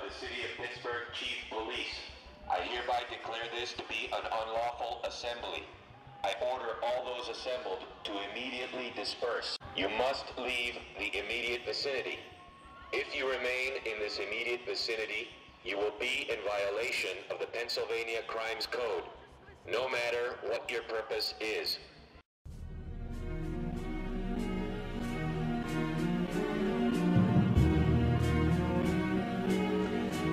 the City of Pittsburgh Chief Police, I hereby declare this to be an unlawful assembly. I order all those assembled to immediately disperse. You must leave the immediate vicinity. If you remain in this immediate vicinity, you will be in violation of the Pennsylvania Crimes Code, no matter what your purpose is.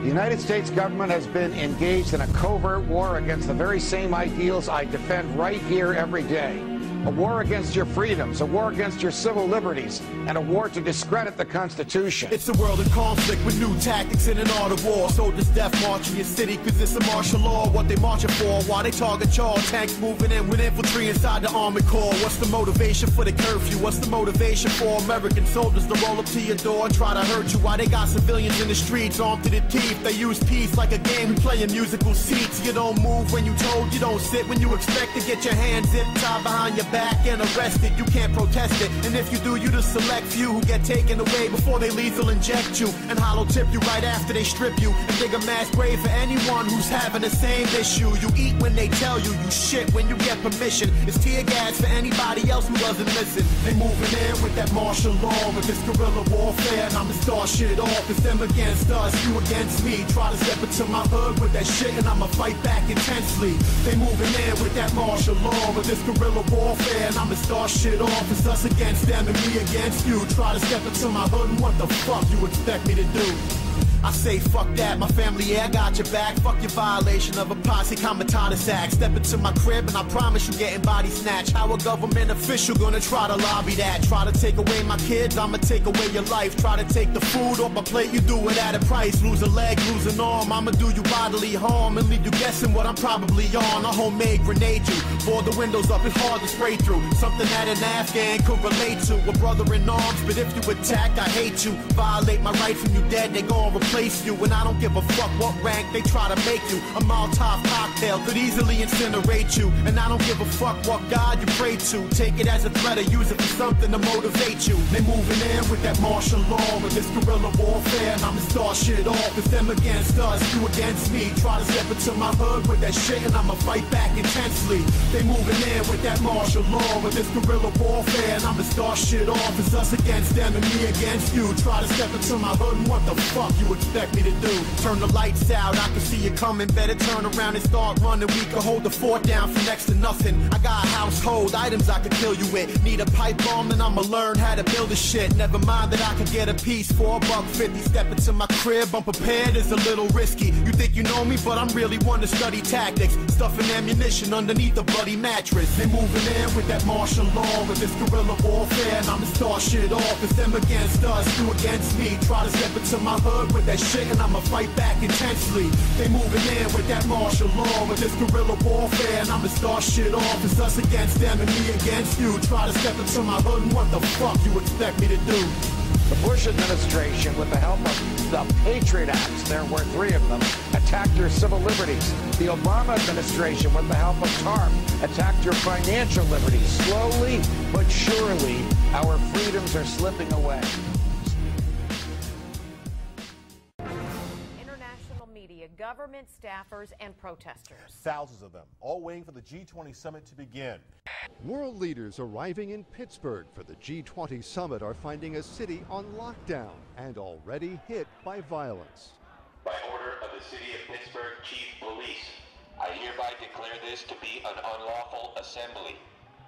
The United States government has been engaged in a covert war against the very same ideals I defend right here every day. A war against your freedoms, a war against your civil liberties, and a war to discredit the Constitution. It's a world of conflict with new tactics and an art of war. Soldiers death marching your city cause it's a martial law. What they marching for, why they target y'all. Tanks moving in with infantry inside the Armored Corps. What's the motivation for the curfew? What's the motivation for American soldiers to roll up to your door and try to hurt you? Why they got civilians in the streets armed to the teeth? They use peace like a game, we play in musical seats. You don't move when you told, you don't sit when you expect to get your hands zip tied behind your back and arrested. You can't protest it, and if you do, you the select few who get taken away before they lethal inject you and hollow tip you right after they strip you and dig a mass grave for anyone who's having the same issue. You eat when they tell you, you shit when you get permission. It's tear gas for anybody else who doesn't listen. They moving in with that martial law, with this guerrilla warfare, and I'ma start shit off. It's them against us, you against me. Try to step into my hood with that shit and I'ma fight back intensely. They moving in with that martial law, with this guerrilla warfare, and I'ma start shit off. It's us against them and me against you. Try to step into my hood and what the fuck you expect me to do? I say fuck that, my family, yeah, I got your back. Fuck your violation of a Posse Commitatus act. Step into my crib and I promise you getting body snatched. How a government official gonna try to lobby that? Try to take away my kids, I'ma take away your life. Try to take the food off my plate, you do it at a price. Lose a leg, lose an arm, I'ma do you bodily harm and leave you guessing what I'm probably on. A homemade grenade you, board the windows up, it's hard to spray through. Something that an Afghan could relate to. A brother in arms, but if you attack, I hate you. Violate my rights and you dead, they gon' replace you, and I don't give a fuck what rank they try to make you. A Molotov cocktail could easily incinerate you, and I don't give a fuck what God you pray to. Take it as a threat or use it for something to motivate you. They moving in with that martial law, with this guerrilla warfare, and I'ma start shit off. It's them against us, you against me. Try to step into my hood with that shit, and I'ma fight back intensely. They moving in with that martial law, with this guerrilla warfare, and I'ma start shit off. It's us against them and me against you. Try to step into my hood, and what the fuck you expect me to do? Turn the lights out, I can see you coming. Better turn around and start running. We can hold the fort down for next to nothing. I got household items I can kill you with. Need a pipe bomb, then I'ma learn how to build a shit. Never mind that I can get a piece for $1.50. Step into my crib, unprepared is a little risky. You think you know me, but I'm really one to study tactics. Stuffing ammunition underneath a bloody mattress. They moving in with that martial law, with this guerrilla warfare, and I'ma start shit off. It's them against us, you against me. Try to step into my hood with that shit, and I'ma fight back intensely. They moving in with that martial law, with this guerrilla warfare, and I'ma start shit off. It's us against them and me against you. Try to step into my hood, and what the fuck you expect me to do? The Bush administration, with the help of the Patriot Acts, there were 3 of them, attacked your civil liberties. The Obama administration, with the help of TARP, attacked your financial liberties. Slowly but surely, our freedoms are slipping away. Government staffers and protesters. Thousands of them, all waiting for the G20 summit to begin. World leaders arriving in Pittsburgh for the G20 summit are finding a city on lockdown and already hit by violence. By order of the City of Pittsburgh Chief Police, I hereby declare this to be an unlawful assembly.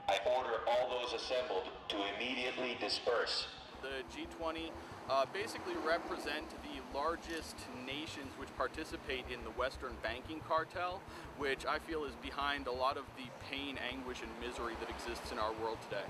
I order all those assembled to immediately disperse. The G20 basically represent the largest nations which participate in the Western banking cartel, which I feel is behind a lot of the pain, anguish, and misery that exists in our world today.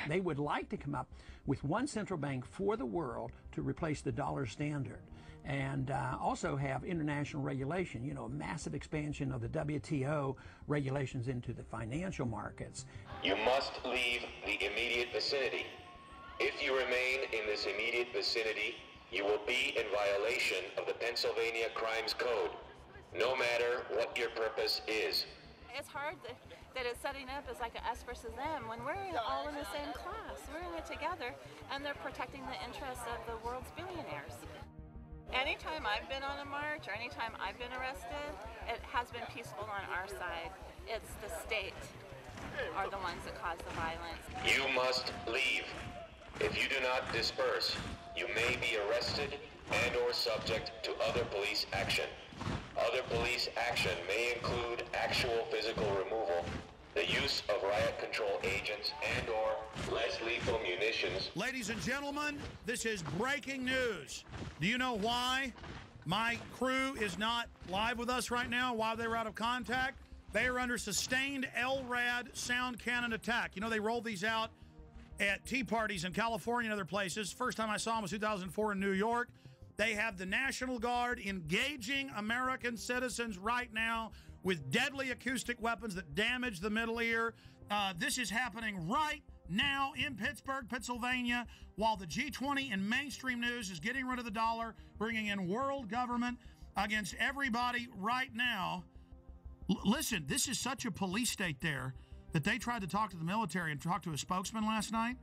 They would like to come up with one central bank for the world to replace the dollar standard, and also have international regulation, you know, a massive expansion of the WTO regulations into the financial markets. You must leave the immediate vicinity. If you remain in this immediate vicinity, you will be in violation of the Pennsylvania Crimes Code, no matter what your purpose is. It's hard that it's setting up as like a us versus them when we're all in the same class. We're in it together, and they're protecting the interests of the world's billionaires. Anytime I've been on a march or anytime I've been arrested, it has been peaceful on our side. It's the state are the ones that cause the violence. You must leave. If you do not disperse, you may be arrested and or subject to other police action. Other police action may include actual physical removal, the use of riot control agents and or less lethal munitions. Ladies and gentlemen, this is breaking news. Do you know why my crew is not live with us right now, why they were out of contact? They are under sustained LRAD sound cannon attack. You know, they rolled these out at tea parties in California and other places. First time I saw them was 2004 in New York. They have the National Guard engaging American citizens right now with deadly acoustic weapons that damage the middle ear. This is happening right now in Pittsburgh, Pennsylvania, while the G20 in mainstream news is getting rid of the dollar, bringing in world government against everybody right now. Listen, this is such a police state there that they tried to talk to the military and talk to a spokesman last night.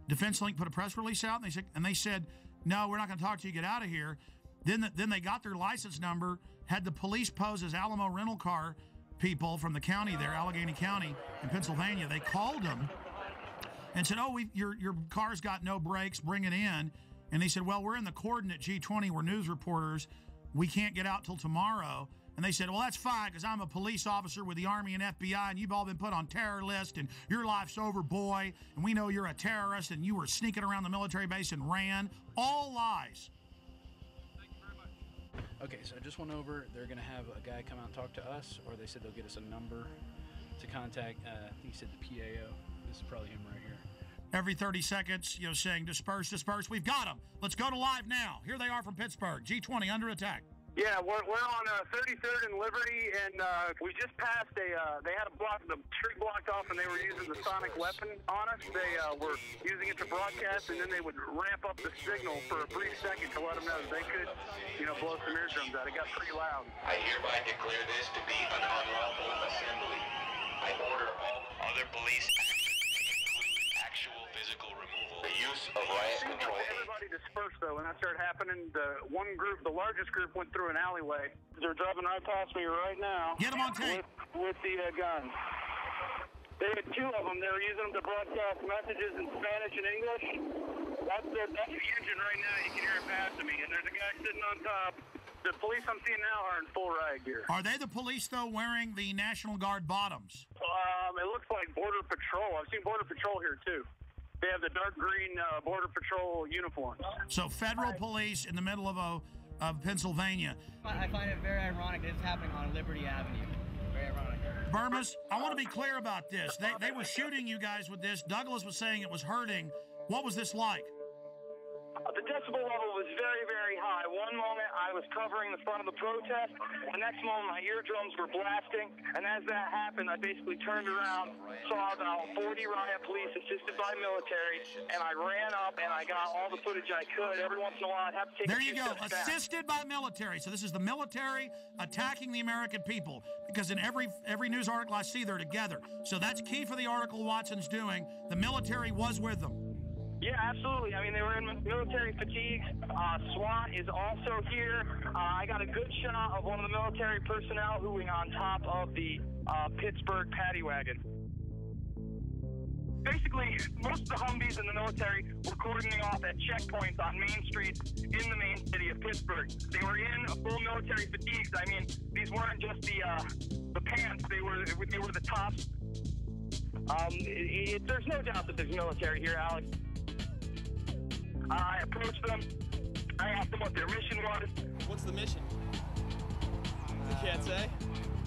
Defense Link put a press release out, and they said, no, we're not going to talk to you, get out of here. Then they got their license number, had the police pose as Alamo rental car people from the county there, Allegheny County in Pennsylvania. They called them and said, oh, your car's got no brakes, bring it in. And they said, well, we're in the cordon at G20, we're news reporters, we can't get out till tomorrow. And they said, well, that's fine, because I'm a police officer with the Army and FBI, and you've all been put on terror list, and your life's over, boy, and we know you're a terrorist, and you were sneaking around the military base and ran. All lies. Thank you very much. Okay, so I just went over. They're going to have a guy come out and talk to us, or they said they'll get us a number to contact. I think he said the PAO. This is probably him right here. Every 30 seconds, you know, saying disperse, disperse. We've got them. Let's go to live now. Here they are from Pittsburgh. G20 under attack. Yeah, we're on 33rd and Liberty, and we just passed they had the street blocked off, and they were using the sonic weapon on us. They were using it to broadcast, and then they would ramp up the signal for a brief second to let them know that they could, you know, blow some eardrums out. It got pretty loud. I hereby declare this to be an unlawful assembly. I order all other police actual physical removal, the use of riot control. Everybody dispersed though when that started happening. The largest group went through an alleyway. They're driving right past me right now. Get them on tape. With the guns. They had two of them. They were using them to broadcast messages in Spanish and English. That's the engine right now. You can hear it passing me. And there's a guy sitting on top. The police I'm seeing now are in full riot gear. Are they the police, though, wearing the National Guard bottoms? It looks like Border Patrol. I've seen Border Patrol here, too. They have the dark green Border Patrol uniforms. So federal police in the middle of Pennsylvania. I find it very ironic that it's happening on Liberty Avenue. Very ironic. Burmis, I want to be clear about this. They were shooting you guys with this. Douglas was saying it was hurting. What was this like? The decibel level was very, very high. One moment I was covering the front of the protest. The next moment my eardrums were blasting. And as that happened, I basically turned around, saw about 40 riot police assisted by military, and I ran up and I got all the footage I could. Every once in a while I'd have to take There a you go, assisted by military. So this is the military attacking the American people, because in every news article I see, they're together. So that's key for the article Watson's doing. The military was with them. Yeah, absolutely. I mean, they were in military fatigues. SWAT is also here. I got a good shot of one of the military personnel hooing on top of the Pittsburgh paddy wagon. Basically, most of the Humvees in the military were cordoning off at checkpoints on main streets in the main city of Pittsburgh. They were in full military fatigues. I mean, these weren't just the pants. They were the tops. There's no doubt that there's military here, Alex. I approached them. I asked them what their mission was. What's the mission? You can't say?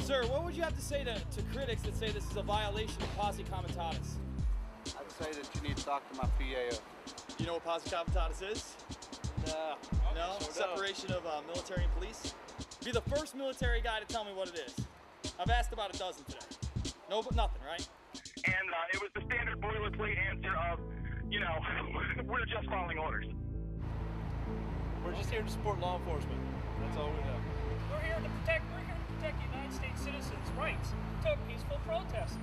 Sir, what would you have to say to critics that say this is a violation of Posse Commitatus? I'd say that you need to talk to my PAO. You know what Posse Commitatus is? No. No? Separation of military and police? Be the first military guy to tell me what it is. I've asked about a dozen today. No, but nothing, right? And it was the standard boilerplate answer of, you know, we're just following orders. We're just here to support law enforcement. That's all we know. We're here to protect United States citizens' rights to a peaceful protest.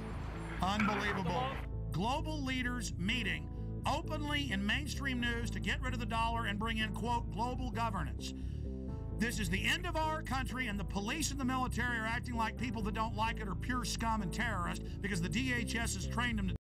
Unbelievable. Global leaders meeting openly in mainstream news to get rid of the dollar and bring in, quote, global governance. This is the end of our country, and the police and the military are acting like people that don't like it are pure scum and terrorists because the DHS has trained them to